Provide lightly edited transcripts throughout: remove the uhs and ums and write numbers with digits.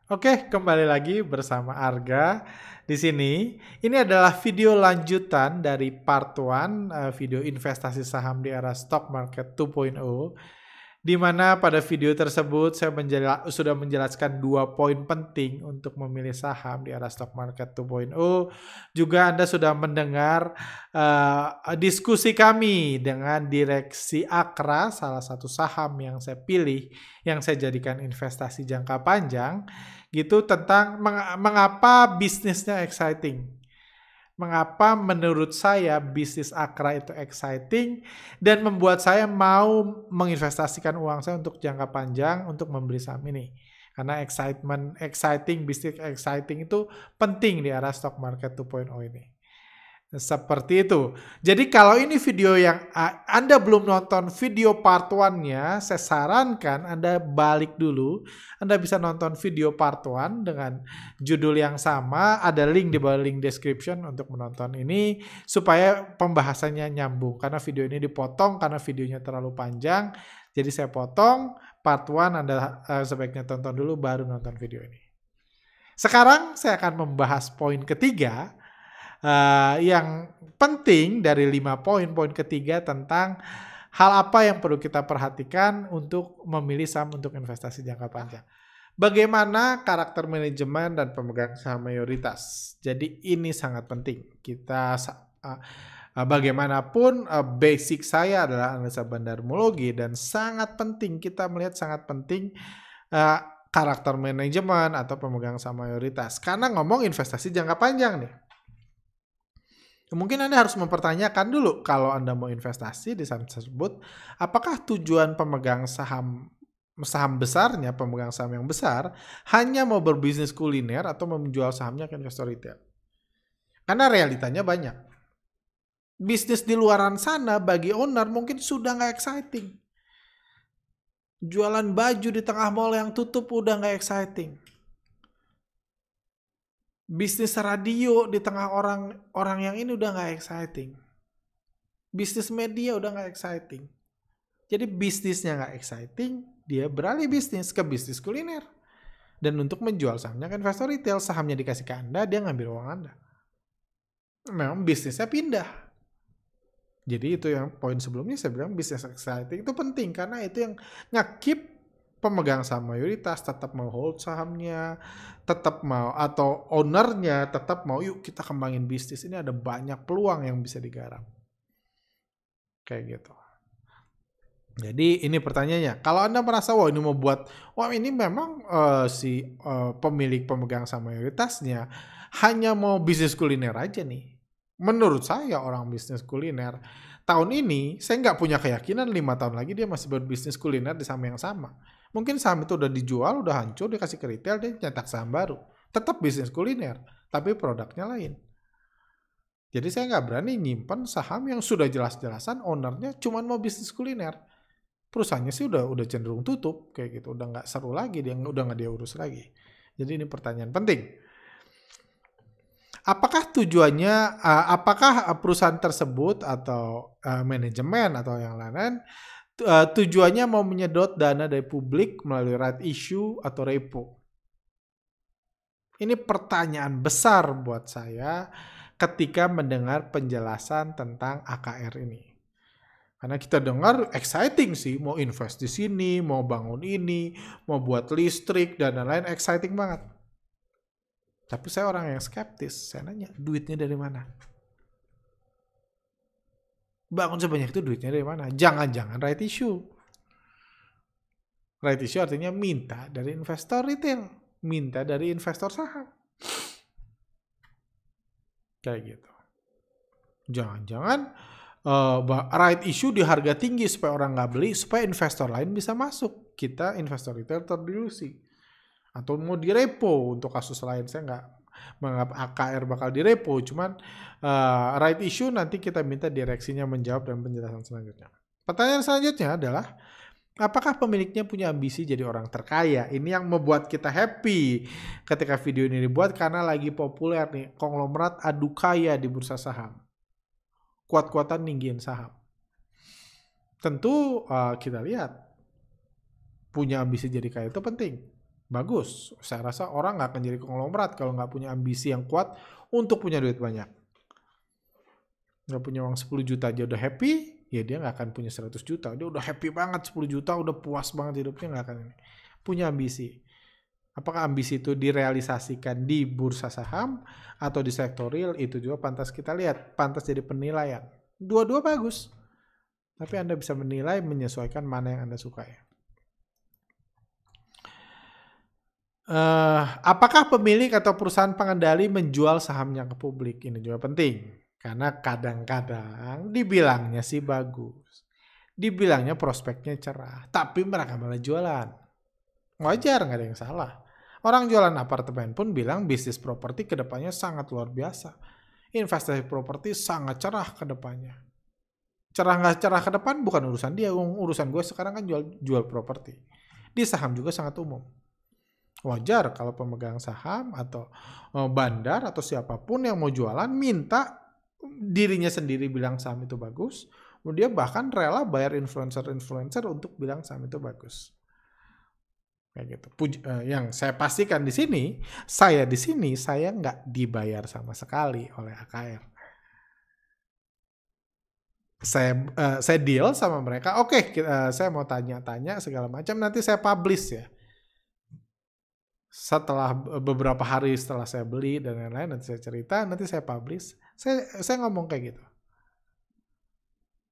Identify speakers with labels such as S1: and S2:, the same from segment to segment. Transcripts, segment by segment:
S1: Oke, kembali lagi bersama Arga di sini. Ini adalah video lanjutan dari part 1 video investasi saham di era stock market 2.0, di mana pada video tersebut saya sudah menjelaskan 2 poin penting untuk memilih saham di era stock market 2.0. Juga Anda sudah mendengar diskusi kami dengan Direksi Akra, salah satu saham yang saya pilih, yang saya jadikan investasi jangka panjang, gitu, tentang mengapa bisnisnya exciting. Mengapa menurut saya bisnis Akra itu exciting dan membuat saya mau menginvestasikan uang saya untuk jangka panjang untuk membeli saham ini. Karena bisnis exciting itu penting di era stock market 2.0 ini. Seperti itu. Jadi kalau ini video yang Anda belum nonton video part 1-nya, saya sarankan Anda balik dulu. Anda bisa nonton video part 1 dengan judul yang sama. Ada link di bawah link description untuk menonton ini supaya pembahasannya nyambung. Karena video ini dipotong karena videonya terlalu panjang. Jadi saya potong part 1, Anda sebaiknya tonton dulu baru nonton video ini. Sekarang saya akan membahas poin ketiga, yang penting dari 5 poin. Poin ketiga tentang hal apa yang perlu kita perhatikan untuk memilih saham untuk investasi jangka panjang. Bagaimana karakter manajemen dan pemegang saham mayoritas. Jadi ini sangat penting. Bagaimanapun basic saya adalah analisa bandarmologi dan sangat penting kita melihat karakter manajemen atau pemegang saham mayoritas. Karena ngomong investasi jangka panjang nih. Mungkin Anda harus mempertanyakan dulu kalau Anda mau investasi di saham tersebut, apakah tujuan pemegang saham besarnya, pemegang saham yang besar, hanya mau berbisnis kuliner atau mau menjual sahamnya ke investor retail? Karena realitanya banyak. Bisnis di luaran sana bagi owner mungkin sudah nggak exciting. Jualan baju di tengah mall yang tutup udah nggak exciting. Bisnis radio di tengah orang yang ini udah nggak exciting. Bisnis media udah nggak exciting. Jadi bisnisnya nggak exciting, dia beralih bisnis ke bisnis kuliner. Dan untuk menjual sahamnya ke investor retail, sahamnya dikasih ke Anda, dia ngambil uang Anda. Memang bisnisnya pindah. Jadi itu yang poin sebelumnya saya bilang bisnis exciting itu penting karena itu yang nge-keep pemegang saham mayoritas tetap mau hold sahamnya, tetap mau, atau ownernya tetap mau, yuk kita kembangin bisnis ini, ada banyak peluang yang bisa digarap. Kayak gitu. Jadi ini pertanyaannya, kalau Anda merasa wah ini memang pemilik pemegang saham mayoritasnya hanya mau bisnis kuliner aja nih. Menurut saya orang bisnis kuliner tahun ini saya nggak punya keyakinan 5 tahun lagi dia masih berbisnis kuliner di saham yang sama. Mungkin saham itu udah dijual, udah hancur, dikasih ke retail, dia nyetak saham baru. Tetap bisnis kuliner, tapi produknya lain. Jadi saya nggak berani nyimpan saham yang sudah jelas-jelasan ownernya cuma mau bisnis kuliner. Perusahaannya sih udah cenderung tutup kayak gitu, udah nggak seru lagi, udah nggak dia urus lagi. Jadi ini pertanyaan penting. Apakah tujuannya, apakah perusahaan tersebut atau manajemen atau yang lain-lain tujuannya mau menyedot dana dari publik melalui right issue atau repo? Ini pertanyaan besar buat saya ketika mendengar penjelasan tentang AKR ini. Karena kita dengar exciting sih, mau invest di sini, mau bangun ini, mau buat listrik dan lain-lain, exciting banget. Tapi saya orang yang skeptis, saya nanya, duitnya dari mana? Bangun sebanyak itu duitnya dari mana? Jangan-jangan right issue. Right issue artinya minta dari investor retail, minta dari investor saham. Kayak gitu. Jangan-jangan right issue di harga tinggi supaya orang nggak beli, supaya investor lain bisa masuk. Kita investor retail terdilusi. Atau mau direpo untuk kasus lain, saya nggak menganggap AKR bakal direpo, cuman right issue nanti kita minta direksinya menjawab dan penjelasan selanjutnya. Pertanyaan selanjutnya adalah, apakah pemiliknya punya ambisi jadi orang terkaya? Ini yang membuat kita happy ketika video ini dibuat karena lagi populer nih, konglomerat adu kaya di bursa saham. Kuat-kuatan ninggiin saham. Tentu kita lihat, punya ambisi jadi kaya itu penting. bagus. Saya rasa orang nggak akan jadi konglomerat kalau nggak punya ambisi yang kuat untuk punya duit banyak. Nggak punya uang 10 juta aja udah happy, ya dia nggak akan punya 100 juta. Dia udah happy banget 10 juta, udah puas banget hidupnya, nggak akan ini. Punya ambisi. Apakah ambisi itu direalisasikan di bursa saham atau di sektor real, itu juga pantas kita lihat, pantas jadi penilaian. Dua-dua bagus. Tapi Anda bisa menilai, menyesuaikan mana yang Anda sukai. Apakah pemilik atau perusahaan pengendali menjual sahamnya ke publik? Ini juga penting. Karena kadang-kadang dibilangnya sih bagus. Dibilangnya prospeknya cerah. Tapi mereka malah jualan. Wajar, nggak ada yang salah. Orang jualan apartemen pun bilang bisnis properti kedepannya sangat luar biasa. Investasi properti sangat cerah kedepannya. Cerah nggak cerah ke depan bukan urusan dia. Urusan gue sekarang kan jual properti. Di saham juga sangat umum. Wajar kalau pemegang saham atau bandar atau siapapun yang mau jualan minta dirinya sendiri bilang saham itu bagus. Dia bahkan rela bayar influencer untuk bilang saham itu bagus. Kayak gitu. Yang saya pastikan di sini, saya nggak dibayar sama sekali oleh AKR. Saya deal sama mereka, oke, saya mau tanya-tanya segala macam, nanti saya publish ya. Setelah beberapa hari setelah saya beli dan lain-lain, nanti saya cerita, nanti saya publish. Saya ngomong kayak gitu.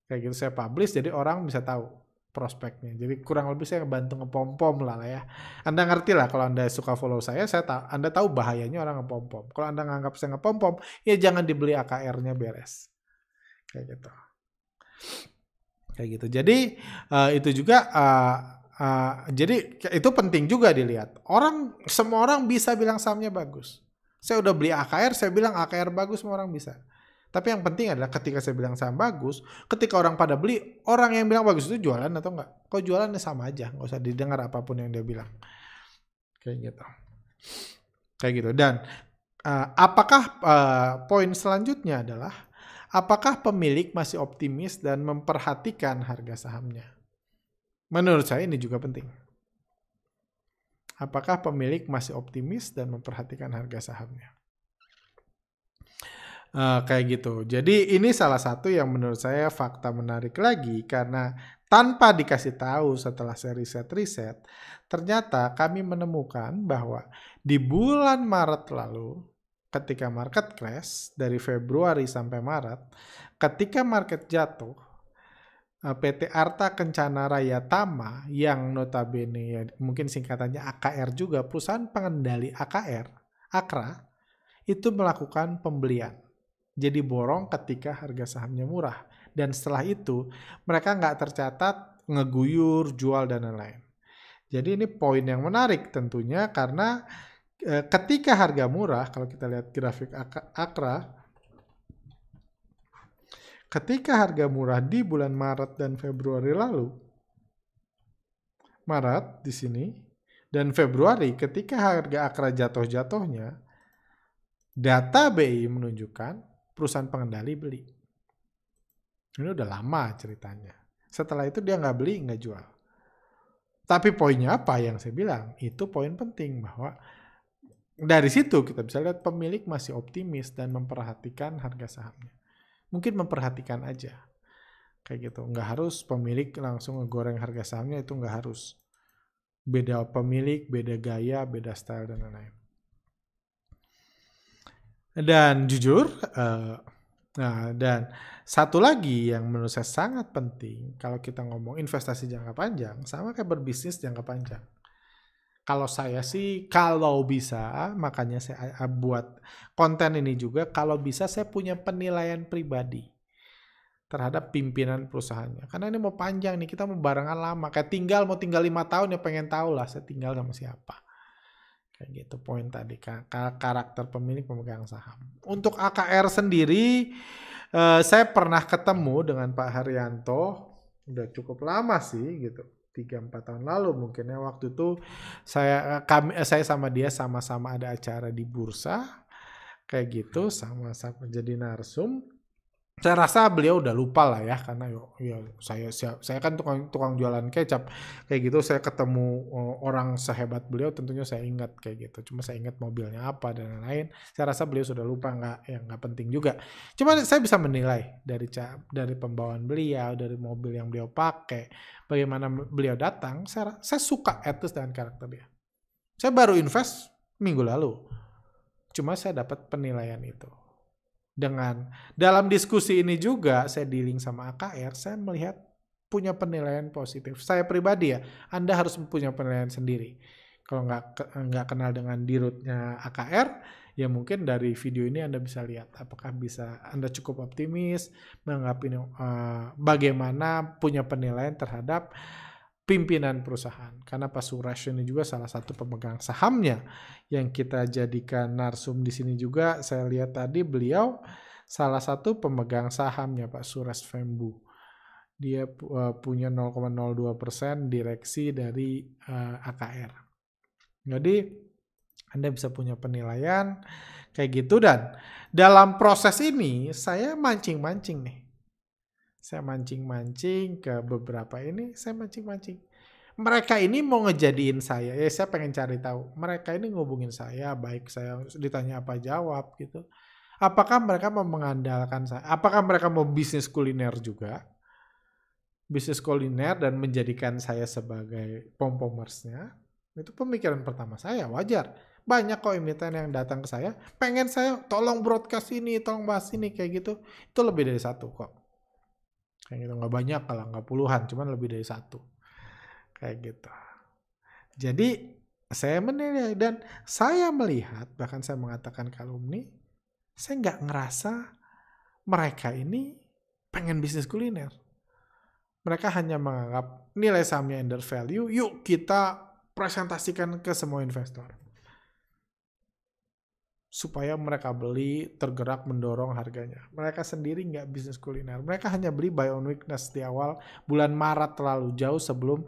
S1: Kayak gitu saya publish, jadi orang bisa tahu prospeknya. Jadi kurang lebih saya bantu ngepom-pom lah ya. Anda ngerti lah kalau Anda suka follow saya Anda tahu bahayanya orang ngepom-pom. Kalau Anda nganggap saya ngepom-pom, ya jangan dibeli AKR-nya, beres. Kayak gitu. Kayak gitu. Jadi itu juga jadi itu penting juga dilihat. Semua orang bisa bilang sahamnya bagus. Saya udah beli AKR, saya bilang AKR bagus, semua orang bisa. Tapi yang penting adalah ketika saya bilang saham bagus, ketika orang pada beli, orang yang bilang bagus itu jualan atau enggak? Kalau jualannya sama aja, nggak usah didengar apapun yang dia bilang. Kayak gitu. Kayak gitu. Dan apakah poin selanjutnya adalah apakah pemilik masih optimis dan memperhatikan harga sahamnya? Menurut saya ini juga penting. Apakah pemilik masih optimis dan memperhatikan harga sahamnya? Kayak gitu. Jadi ini salah satu yang menurut saya fakta menarik lagi karena tanpa dikasih tahu setelah saya riset-riset, ternyata kami menemukan bahwa di bulan Maret lalu, ketika market crash dari Februari sampai Maret, ketika market jatuh, PT Arta Kencana Raya Tama yang notabene ya, mungkin singkatannya AKR juga, perusahaan pengendali AKRA, itu melakukan pembelian. Jadi borong ketika harga sahamnya murah. Dan setelah itu mereka nggak tercatat ngeguyur, jual, dan lain-lain. Jadi ini poin yang menarik tentunya karena ketika harga murah, kalau kita lihat grafik AKRA, ketika harga murah di bulan Maret dan Februari lalu, Maret di sini, dan Februari ketika harga AKRA jatuh-jatuhnya, data BI menunjukkan perusahaan pengendali beli. Ini udah lama ceritanya. Setelah itu dia nggak beli, nggak jual. Tapi poinnya apa yang saya bilang? Itu poin penting bahwa dari situ kita bisa lihat pemilik masih optimis dan memperhatikan harga sahamnya. Mungkin memperhatikan aja. Kayak gitu. Nggak harus pemilik langsung ngegoreng harga sahamnya, itu nggak harus. Beda pemilik, beda gaya, beda style, dan lain-lain. Dan jujur, dan satu lagi yang menurut saya sangat penting kalau kita ngomong investasi jangka panjang, sama kayak berbisnis jangka panjang. Kalau saya sih, kalau bisa, makanya saya buat konten ini juga, kalau bisa saya punya penilaian pribadi terhadap pimpinan perusahaannya. Karena ini mau panjang nih, kita mau barengan lama. Kayak mau tinggal 5 tahun ya pengen tahu lah saya tinggal sama siapa. Kayak gitu poin tadi, karakter pemilik pemegang saham. Untuk AKR sendiri, saya pernah ketemu dengan Pak Haryanto, udah cukup lama sih gitu, 3-4 tahun lalu mungkin ya. Waktu itu saya sama dia sama-sama ada acara di bursa, kayak gitu, sama-sama jadi narsum. Saya rasa beliau udah lupa lah ya, karena ya saya kan tukang jualan kecap kayak gitu. Saya ketemu orang sehebat beliau, tentunya saya ingat kayak gitu. Cuma saya ingat mobilnya apa dan lain-lain. Saya rasa beliau sudah lupa, nggak penting juga. Cuma saya bisa menilai dari pembawaan beliau, dari mobil yang beliau pakai, bagaimana beliau datang. Saya suka etis dengan karakter dia. Saya baru invest minggu lalu, cuma saya dapat penilaian itu. Dalam diskusi ini juga saya dealing sama AKR, saya melihat punya penilaian positif. Saya pribadi ya, Anda harus punya penilaian sendiri. Kalau nggak kenal dengan dirutnya AKR, ya mungkin dari video ini Anda bisa lihat apakah bisa Anda cukup optimis menganggap ini bagaimana punya penilaian terhadap pimpinan perusahaan. Karena Pak Suresh ini juga salah satu pemegang sahamnya yang kita jadikan narsum di sini juga. Saya lihat tadi beliau salah satu pemegang sahamnya Pak Suresh Vembu. Dia punya 0,02% direksi dari AKR. Jadi Anda bisa punya penilaian kayak gitu, dan dalam proses ini saya mancing-mancing nih. Saya mancing-mancing ke beberapa ini, saya mancing-mancing. Mereka ini mau ngejadiin saya, ya saya pengen cari tahu. Mereka ini ngubungin saya, baik saya ditanya apa jawab gitu. Apakah mereka mau mengandalkan saya? Apakah mereka mau bisnis kuliner juga? Bisnis kuliner dan menjadikan saya sebagai pom-pomersnya? Itu pemikiran pertama saya, wajar. Banyak kok emiten yang datang ke saya, pengen saya tolong broadcast ini, tolong bahas ini, kayak gitu. Itu lebih dari satu kok. Kayak gitu, nggak banyak kalau nggak puluhan, cuman lebih dari satu kayak gitu. Jadi saya menilai dan saya melihat, bahkan saya mengatakan ke alumni, saya nggak ngerasa mereka ini pengen bisnis kuliner. Mereka hanya menganggap nilai sahamnya undervalue, yuk kita presentasikan ke semua investor supaya mereka beli, tergerak mendorong harganya. Mereka sendiri nggak bisnis kuliner. Mereka hanya beli buy on weakness di awal bulan Maret lalu, jauh sebelum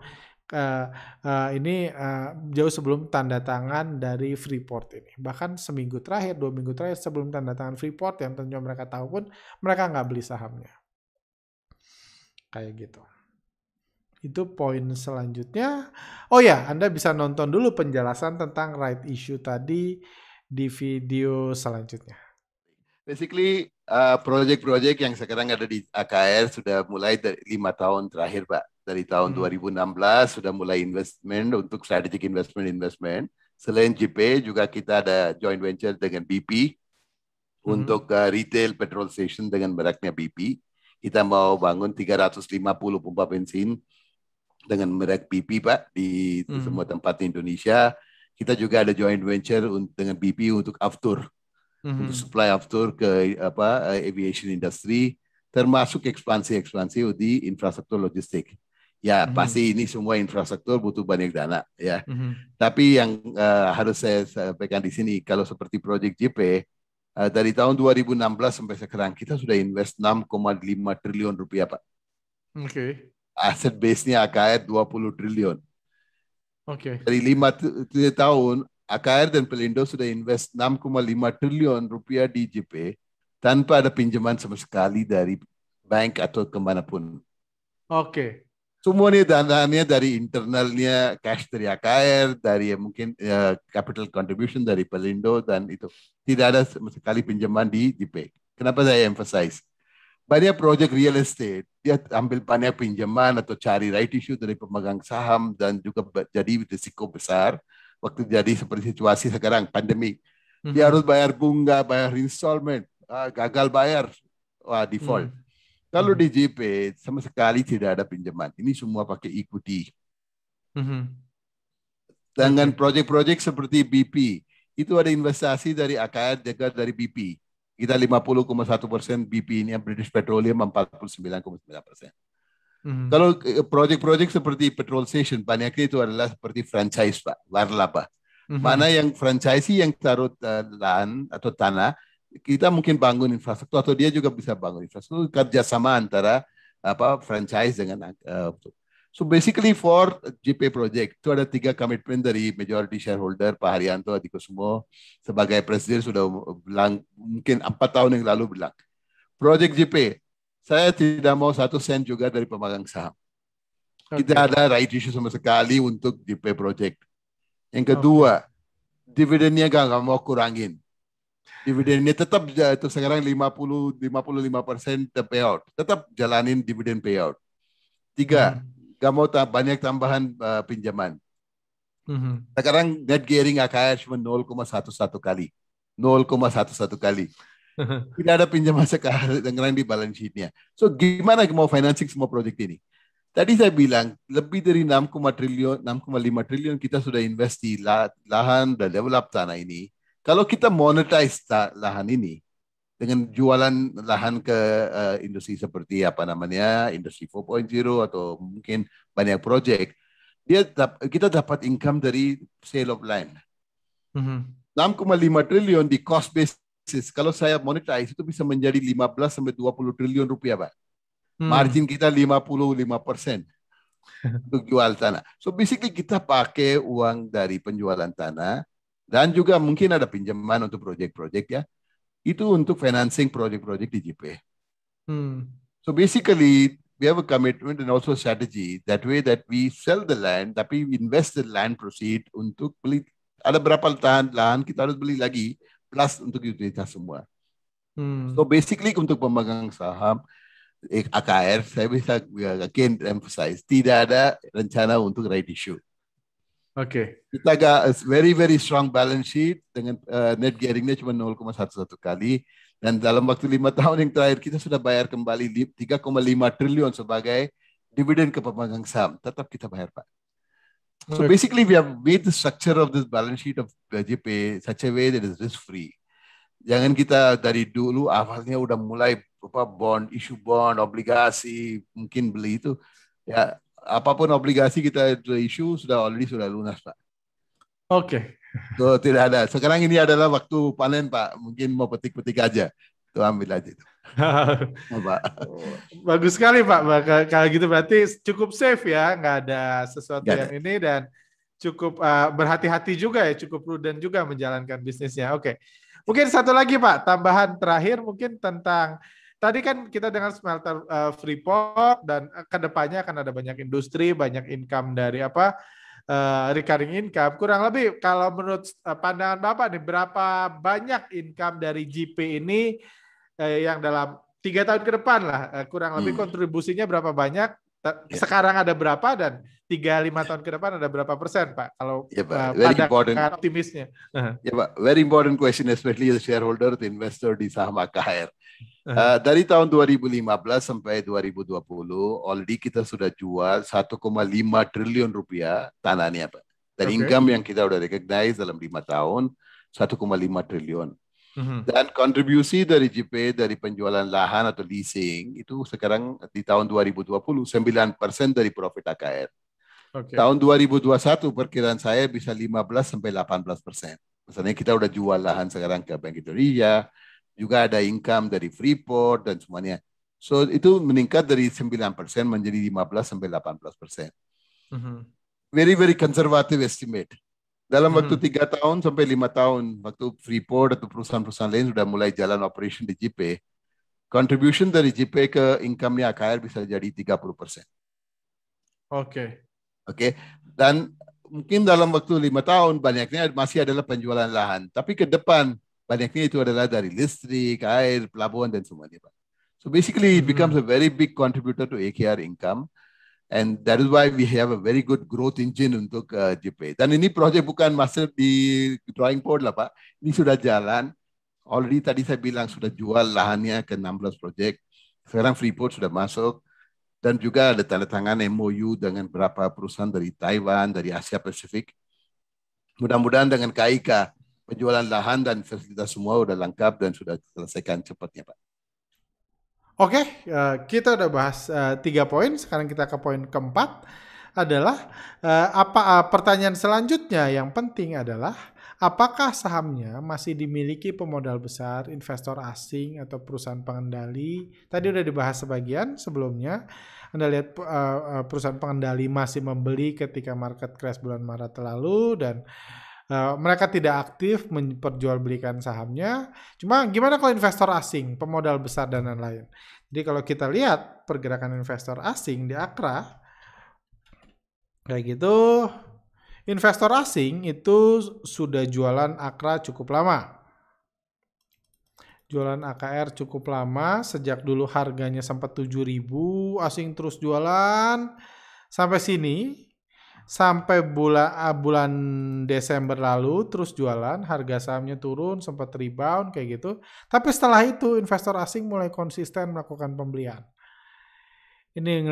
S1: jauh sebelum tanda tangan dari Freeport ini. Bahkan seminggu terakhir, 2 minggu terakhir sebelum tanda tangan Freeport, yang tentunya mereka tahu pun, mereka nggak beli sahamnya. Kayak gitu. Itu poin selanjutnya. Oh ya, Anda bisa nonton dulu penjelasan tentang right issue tadi di video selanjutnya.
S2: Basically, project-project yang sekarang ada di AKR sudah mulai dari 5 tahun terakhir, Pak. Dari tahun 2016 sudah mulai investment untuk strategic investment. Selain JP, juga kita ada joint venture dengan BP untuk retail petrol station dengan mereknya BP. Kita mau bangun 350 pompa bensin dengan merek BP, Pak, di semua tempat di Indonesia. Kita juga ada joint venture dengan BP untuk aftur, untuk supply aftur ke aviation industry, termasuk ekspansi di infrastruktur logistik. Ya, pasti ini semua infrastruktur butuh banyak dana, ya. Tapi yang harus saya sampaikan di sini, kalau seperti Project JP, dari tahun 2016 sampai sekarang kita sudah invest 6,5 triliun rupiah, Pak.
S1: Oke.
S2: Aset base-nya AKR 20 triliun.
S1: Oke.
S2: Dari 5 tahun, AKR dan Pelindo sudah invest 6,5 triliun rupiah di JP tanpa ada pinjaman sama sekali dari bank atau kemanapun.
S1: Oke.
S2: Semuanya dananya dari internalnya, cash dari AKR, dari mungkin capital contribution dari Pelindo, dan itu tidak ada sama sekali pinjaman di JP. Kenapa saya emphasize? Banyak project real estate, dia ambil banyak pinjaman atau cari right issue dari pemegang saham, dan juga jadi risiko besar waktu jadi seperti situasi sekarang, pandemi. Dia harus bayar bunga, bayar installment, gagal bayar, default. Kalau di JP sama sekali tidak ada pinjaman. Ini semua pakai equity. Dengan project-project seperti BP, itu ada investasi dari AKR juga dari BP. Kita 50,1%, BP ini yang British Petroleum 49,9%. Kalau project-project seperti petrol station, banyaknya itu adalah seperti franchise, Pak, warlaba. Mana yang franchisee yang taruh lahan atau tanah, kita mungkin bangun infrastruktur, atau dia juga bisa bangun infrastruktur, kerjasama antara franchise dengan so basically for JP project itu ada 3 komitmen dari majority shareholder Pak Haryanto Adikosumo sebagai presiden sudah bilang, mungkin 4 tahun yang lalu bilang, Project JP, saya tidak mau 1 sen juga dari pemegang saham. Tidak
S1: Oke.
S2: ada right issue sama sekali untuk JP Project. Yang
S1: Oke.
S2: kedua, dividennya nggak mau kurangin. Dividennya tetap itu sekarang 55% payout. Tetap jalanin dividen payout. Tiga,
S1: Mhm.
S2: nggak mau banyak tambahan pinjaman.
S1: Mhm.
S2: Sekarang net gearing AKR cuma 0,11 kali. 0,11 kali. Tidak ada pinjaman sekarang di balance sheet-nya. So gimana mau financing semua proyek ini? Tadi saya bilang lebih dari 6,5 triliun kita sudah invest di lahan dan develop tanah ini. Kalau kita monetize lahan ini dengan jualan lahan ke industri seperti apa namanya, industri 4.0 atau mungkin banyak proyek, kita dapat income dari sale of land.
S1: Mhm.
S2: 6,5 triliun di cost basis. Kalau saya monetize itu bisa menjadi 15 sampai 20 triliun rupiah, Pak.
S1: Hmm.
S2: Margin kita 55% untuk jual tanah. So basically kita pakai uang dari penjualan tanah dan juga mungkin ada pinjaman untuk proyek-proyek ya. Itu untuk financing proyek-proyek di JP.
S1: Hmm.
S2: So basically we have a commitment and also strategy that way that we sell the land tapi we invest the land proceed untuk beli ada berapa lahan kita harus beli lagi plus untuk utilitas semua. So
S1: Hmm.
S2: basically untuk pemegang saham AKR saya bisa again emphasize tidak ada rencana untuk right issue.
S1: Oke.
S2: Kita agak very very strong balance sheet dengan net gearingnya cuma 0,11 kali dan dalam waktu 5 tahun yang terakhir kita sudah bayar kembali 3,5 triliun sebagai dividen ke pemegang saham. Tetap kita bayar, Pak. So
S1: Oke.
S2: basically we have made the structure of this balance sheet of JP such a way that is risk free. Jangan kita dari dulu awalnya udah mulai bond, issue bond, obligasi, mungkin beli itu ya apapun obligasi kita issue sudah lunas, Pak.
S1: Oke.
S2: So, tidak ada. Sekarang ini adalah waktu panen, Pak. Mungkin mau petik-petik aja. Itu ambil aja itu. Pak.
S1: Bagus sekali Pak. Kalau gitu berarti cukup safe ya, nggak ada sesuatu
S2: Nggak
S1: yang
S2: ada.
S1: ini dan cukup berhati-hati juga ya, cukup prudent juga menjalankan bisnisnya. Oke. Mungkin satu lagi Pak, tambahan terakhir mungkin tentang tadi kan kita dengan smelter Freeport dan kedepannya akan ada banyak industri, banyak income dari apa recurring income. Kurang lebih kalau menurut pandangan Bapak nih, berapa banyak income dari JP ini yang dalam 3 tahun ke depan lah, kurang lebih kontribusinya berapa banyak,
S2: Ya,
S1: sekarang ada berapa, dan 3-5 tahun ke depan ada berapa persen Pak, kalau
S2: ya, Pak. Very important.
S1: pandangan optimisnya.
S2: Ya, Pak. Very important question, especially as a shareholder, the investor di saham AKR. Dari tahun 2015 sampai 2020, already kita sudah jual 1,5 triliun rupiah tanahnya, Pak. Dan income yang kita udah recognize dalam 5 tahun, 1,5 triliun. Dan kontribusi dari JP dari penjualan lahan atau leasing itu sekarang di tahun 2020 9% dari profit AKR. Tahun 2021 perkiraan saya bisa 15 sampai 18%. Misalnya kita udah jual lahan sekarang ke Bank Indonesia, juga ada income dari Freeport dan semuanya. So itu meningkat dari 9% menjadi 15 sampai 18%. Very very conservative estimate. Dalam waktu 3 tahun sampai 5 tahun, waktu Freeport atau perusahaan-perusahaan lain sudah mulai jalan operation di JP, contribution dari JP ke income-nya AKR bisa jadi 30%. Oke. Dan mungkin dalam waktu 5 tahun banyaknya masih adalah penjualan lahan. Tapi ke depan banyaknya itu adalah dari listrik, air, pelabuhan, dan semuanya, Pak. So basically it becomes a very big contributor to AKR income. And that is why we have a very good growth engine untuk JP. Dan ini proyek bukan masuk di drawing board lah, Pak. Ini sudah jalan. Already tadi saya bilang sudah jual lahannya ke 16 proyek. Sekarang Freeport sudah masuk. Dan juga ada tanda tangan MOU dengan beberapa perusahaan dari Taiwan, dari Asia Pasifik. Mudah-mudahan dengan KIK, penjualan lahan dan fasilitas semua sudah lengkap dan sudah selesaikan cepatnya, Pak.
S1: Oke, kita udah bahas 3 poin. Sekarang kita ke poin keempat adalah pertanyaan selanjutnya yang penting adalah apakah sahamnya masih dimiliki pemodal besar, investor asing atau perusahaan pengendali? Tadi udah dibahas sebagian sebelumnya. Anda lihat perusahaan pengendali masih membeli ketika market crash bulan Maret lalu dan Mereka tidak aktif memperjualbelikan sahamnya. Cuma gimana kalau investor asing, pemodal besar dan lain-lain. Jadi kalau kita lihat pergerakan investor asing di AKRA, kayak gitu, investor asing itu sudah jualan AKRA cukup lama. Jualan AKR cukup lama, sejak dulu harganya sempat 7.000, asing terus jualan sampai sini. Sampai bulan Desember lalu terus jualan, harga sahamnya turun, sempat rebound kayak gitu. Tapi setelah itu investor asing mulai konsisten melakukan pembelian. Ini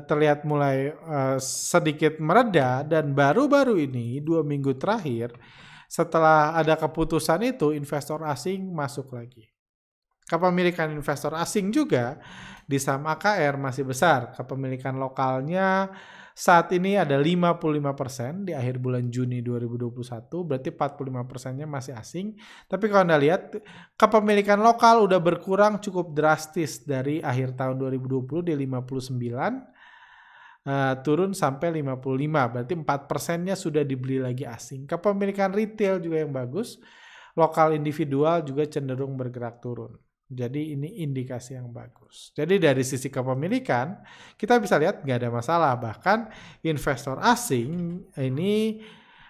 S1: terlihat mulai sedikit mereda, dan baru-baru ini 2 minggu terakhir setelah ada keputusan itu investor asing masuk lagi. Kepemilikan investor asing juga di saham AKR masih besar. Kepemilikan lokalnya saat ini ada 55% di akhir bulan Juni 2021, berarti 45%-nya masih asing. Tapi kalau Anda lihat, kepemilikan lokal udah berkurang cukup drastis dari akhir tahun 2020 di 59, turun sampai 55, berarti 4%-nya sudah dibeli lagi asing. Kepemilikan retail juga yang bagus, lokal individual juga cenderung bergerak turun. Jadi ini indikasi yang bagus. Jadi dari sisi kepemilikan kita bisa lihat nggak ada masalah. Bahkan investor asing ini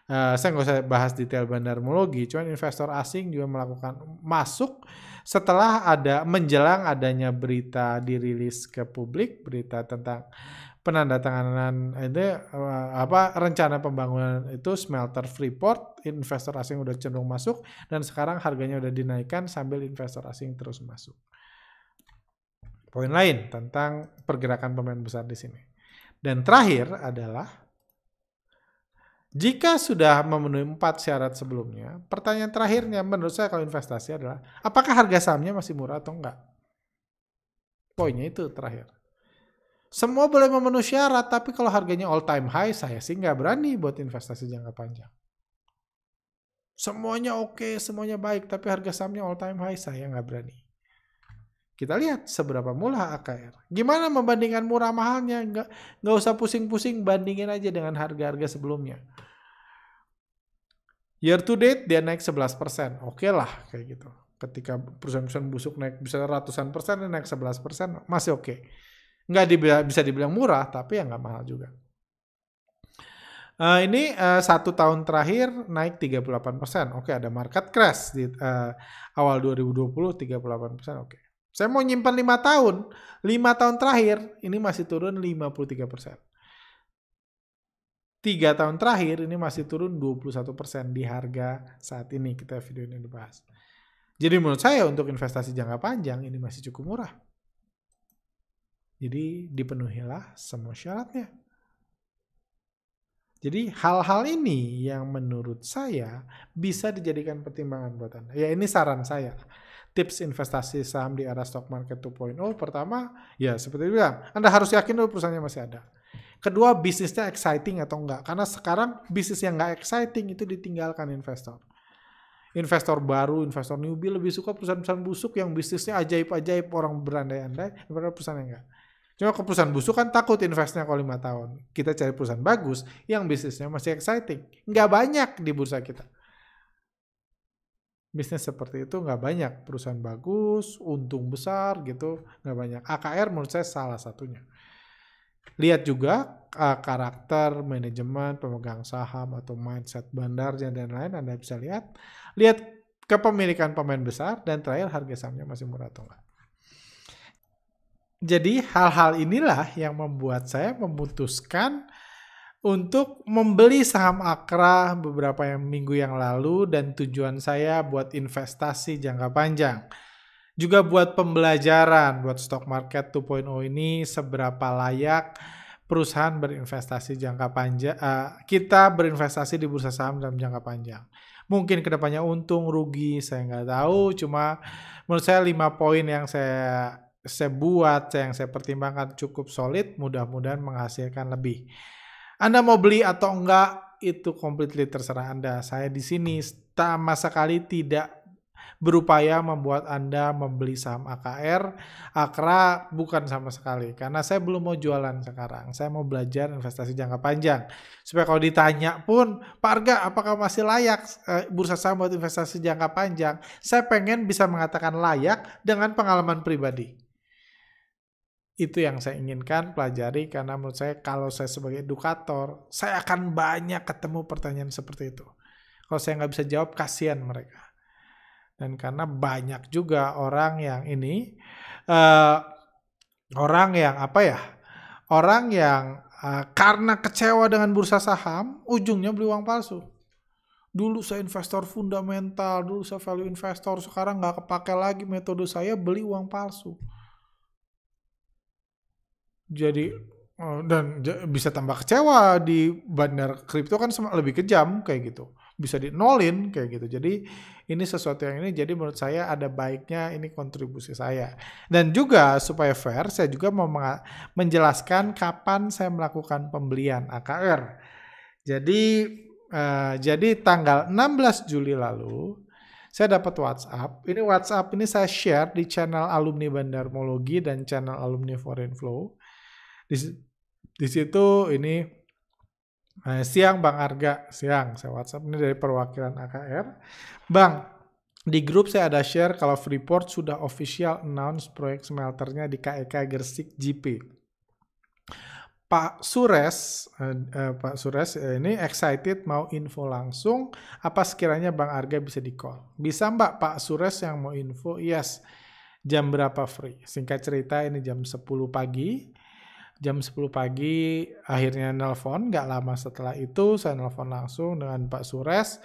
S1: saya nggak usah bahas detail bandarmologi, cuman investor asing juga melakukan masuk setelah menjelang adanya berita dirilis ke publik, berita tentang penandatanganan rencana pembangunan itu smelter Freeport. Investor asing udah cenderung masuk dan sekarang harganya udah dinaikkan sambil investor asing terus masuk. Poin lain tentang pergerakan pemain besar di sini. Dan terakhir adalah jika sudah memenuhi 4 syarat sebelumnya, pertanyaan terakhirnya menurut saya kalau investasi adalah apakah harga sahamnya masih murah atau enggak? Poinnya itu terakhir. Semua boleh memenuhi syarat, tapi kalau harganya all time high, saya sih nggak berani buat investasi jangka panjang. Semuanya oke, semuanya baik, tapi harga sahamnya all time high, saya nggak berani. Kita lihat seberapa murah AKR. Gimana membandingkan murah mahalnya? Nggak usah pusing-pusing, bandingin aja dengan harga-harga sebelumnya. Year to date dia naik 11%, oke lah kayak gitu. Ketika perusahaan-perusahaan busuk naik bisa ratusan persen, naik 11%, masih oke. Nggak bisa dibilang murah, tapi ya nggak mahal juga. Ini 1 tahun terakhir naik 38%. Oke, ada market crash di awal 2020, 38%. Oke. Saya mau nyimpan 5 tahun. 5 tahun terakhir, ini masih turun 53%. 3 tahun terakhir, ini masih turun 21% di harga saat ini. Kita video ini dibahas. Jadi menurut saya untuk investasi jangka panjang, ini masih cukup murah. Jadi dipenuhilah semua syaratnya. Jadi hal-hal ini yang menurut saya bisa dijadikan pertimbangan buat Anda. Ya ini saran saya. Tips investasi saham di era stock market 2.0. Pertama, ya seperti bilang, Anda harus yakin dulu perusahaannya masih ada. Kedua, bisnisnya exciting atau enggak. Karena sekarang bisnis yang enggak exciting itu ditinggalkan investor. Investor baru, investor newbie lebih suka perusahaan-perusahaan busuk yang bisnisnya ajaib-ajaib, orang berandai-andai, daripada perusahaan yang enggak. Cuma ke perusahaan busuk kan takut investnya kalau 5 tahun. Kita cari perusahaan bagus yang bisnisnya masih exciting. Nggak banyak di bursa kita. Bisnis seperti itu nggak banyak. Perusahaan bagus, untung besar gitu, nggak banyak. AKR menurut saya salah satunya. Lihat juga karakter, manajemen, pemegang saham, atau mindset bandarnya dan lain. Anda bisa lihat. Lihat kepemilikan pemain besar, dan terakhir harga sahamnya masih murah atau enggak. Jadi hal-hal inilah yang membuat saya memutuskan untuk membeli saham AKRA beberapa minggu yang lalu, dan tujuan saya buat investasi jangka panjang. Juga buat pembelajaran buat stock market 2.0 ini seberapa layak perusahaan berinvestasi jangka panjang. Kita berinvestasi di bursa saham dalam jangka panjang. Mungkin kedepannya untung, rugi, saya nggak tahu. Cuma menurut saya 5 poin yang saya buat, yang saya pertimbangkan cukup solid, mudah-mudahan menghasilkan lebih. Anda mau beli atau enggak, itu completely terserah Anda. Saya di sini sama sekali tidak berupaya membuat Anda membeli saham AKR. Akra bukan sama sekali, karena saya belum mau jualan sekarang. Saya mau belajar investasi jangka panjang. Supaya kalau ditanya pun, Pak Arga, apakah masih layak bursa saham buat investasi jangka panjang? Saya pengen bisa mengatakan layak dengan pengalaman pribadi. Itu yang saya inginkan pelajari, karena menurut saya kalau saya sebagai edukator, saya akan banyak ketemu pertanyaan seperti itu. Kalau saya nggak bisa jawab, kasihan mereka. Dan karena banyak juga orang yang ini, orang yang karena kecewa dengan bursa saham, ujungnya beli uang palsu. Dulu saya investor fundamental, dulu saya value investor, sekarang nggak kepake lagi metode saya, beli uang palsu. Jadi dan bisa tambah kecewa di bandar kripto kan lebih kejam kayak gitu, bisa dinolin kayak gitu. Jadi ini sesuatu yang ini, jadi menurut saya ada baiknya ini kontribusi saya. Dan juga supaya fair, saya juga mau menjelaskan kapan saya melakukan pembelian AKR. Jadi tanggal 16 Juli lalu saya dapat WhatsApp. Ini WhatsApp ini saya share di channel alumni Bandarmologi dan channel alumni Foreign Flow. Di situ ini siang Bang Arga, siang saya WhatsApp ini dari perwakilan AKR. Bang, di grup saya ada share kalau Freeport sudah official announce proyek smelternya di KEK Gresik GP. Pak Sures ini excited mau info langsung, apa sekiranya Bang Arga bisa di call? Bisa Mbak, Pak Sures yang mau info, yes. Jam berapa free? Singkat cerita ini jam 10 pagi. Jam 10 pagi akhirnya nelpon, gak lama setelah itu saya nelpon langsung dengan Pak Sures.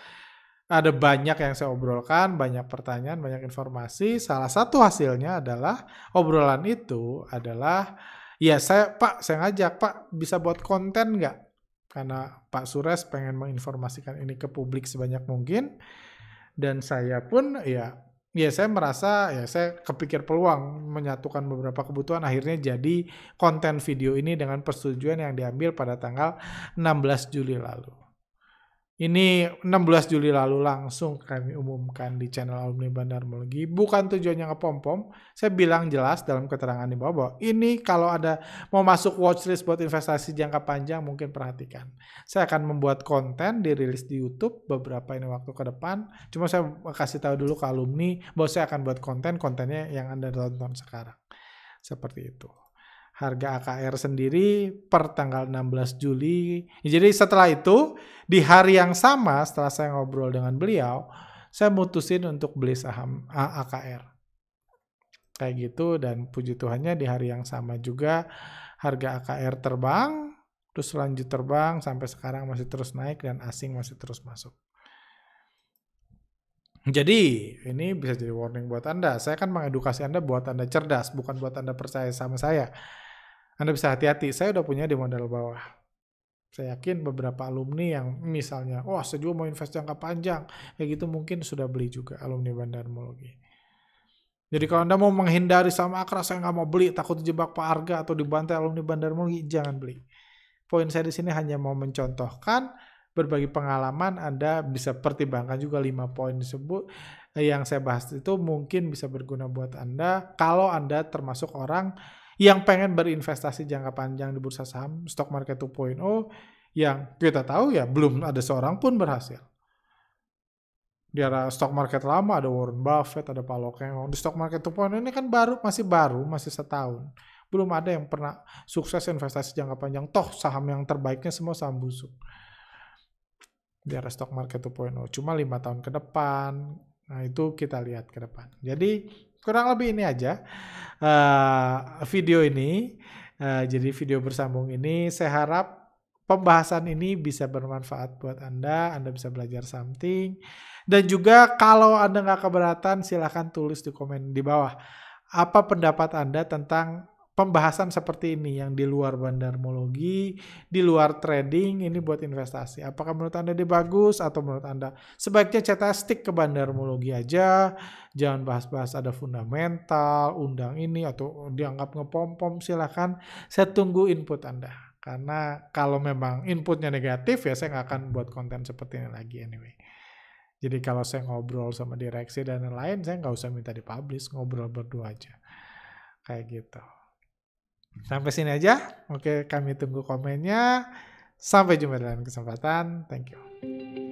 S1: Ada banyak yang saya obrolkan, banyak pertanyaan, banyak informasi. Salah satu hasilnya adalah obrolan itu adalah, ya saya ngajak, Pak bisa buat konten nggak? Karena Pak Sures pengen menginformasikan ini ke publik sebanyak mungkin. Dan saya pun ya saya merasa saya kepikir peluang menyatukan beberapa kebutuhan, akhirnya jadi konten video ini dengan persetujuan yang diambil pada tanggal 16 Juli lalu. Ini 16 Juli lalu langsung kami umumkan di channel alumni Bandarmologi. Bukan tujuannya ngepom-pom. Saya bilang jelas dalam keterangan di bawah bahwa ini kalau ada mau masuk watchlist buat investasi jangka panjang mungkin perhatikan. Saya akan membuat konten dirilis di YouTube beberapa ini waktu ke depan. Cuma saya kasih tahu dulu ke alumni bahwa saya akan buat kontennya yang Anda tonton sekarang. Seperti itu. Harga AKR sendiri per tanggal 16 Juli. Jadi setelah itu, di hari yang sama setelah saya ngobrol dengan beliau, saya mutusin untuk beli saham AKR. Kayak gitu, dan puji Tuhannya di hari yang sama juga harga AKR terbang, terus lanjut terbang sampai sekarang masih terus naik dan asing masih terus masuk. Jadi ini bisa jadi warning buat Anda. Saya kan mengedukasi Anda buat Anda cerdas, bukan buat Anda percaya sama saya. Anda bisa hati-hati, saya udah punya di modal bawah. Saya yakin beberapa alumni yang misalnya, saya juga mau invest jangka panjang, kayak gitu mungkin sudah beli juga alumni Bandarmologi. Jadi kalau Anda mau menghindari sama Akra, saya nggak mau beli, takut dijebak Pak Arga atau dibantai alumni Bandarmologi, jangan beli. Poin saya di sini hanya mau mencontohkan, berbagi pengalaman, Anda bisa pertimbangkan juga 5 poin tersebut yang saya bahas itu mungkin bisa berguna buat Anda kalau Anda termasuk orang yang pengen berinvestasi jangka panjang di bursa saham stock market 2.0 yang kita tahu ya belum ada seorang pun berhasil. Di era stock market lama ada Warren Buffett, ada Pak Lokeng. Di stock market 2.0 ini kan masih setahun. Belum ada yang pernah sukses investasi jangka panjang. Toh saham yang terbaiknya semua saham busuk. Di era stock market 2.0 cuma 5 tahun ke depan. Nah itu kita lihat ke depan. Jadi kurang lebih ini aja video ini. Jadi video bersambung ini saya harap pembahasan ini bisa bermanfaat buat Anda bisa belajar something. Dan juga kalau Anda nggak keberatan silahkan tulis di komen di bawah. Apa pendapat Anda tentang pembahasan seperti ini yang di luar Bandarmologi, di luar trading, ini buat investasi. Apakah menurut Anda ini bagus atau menurut Anda sebaiknya cetak stick ke Bandarmologi aja, jangan bahas-bahas ada fundamental, undang ini atau dianggap ngepom-pom, silakan. Saya tunggu input Anda. Karena kalau memang inputnya negatif ya saya nggak akan buat konten seperti ini lagi anyway. Jadi kalau saya ngobrol sama direksi dan lain-lain, saya nggak usah minta dipublish, ngobrol berdua aja. Kayak gitu. Sampai sini aja. Oke, kami tunggu komennya. Sampai jumpa dalam kesempatan. Thank you.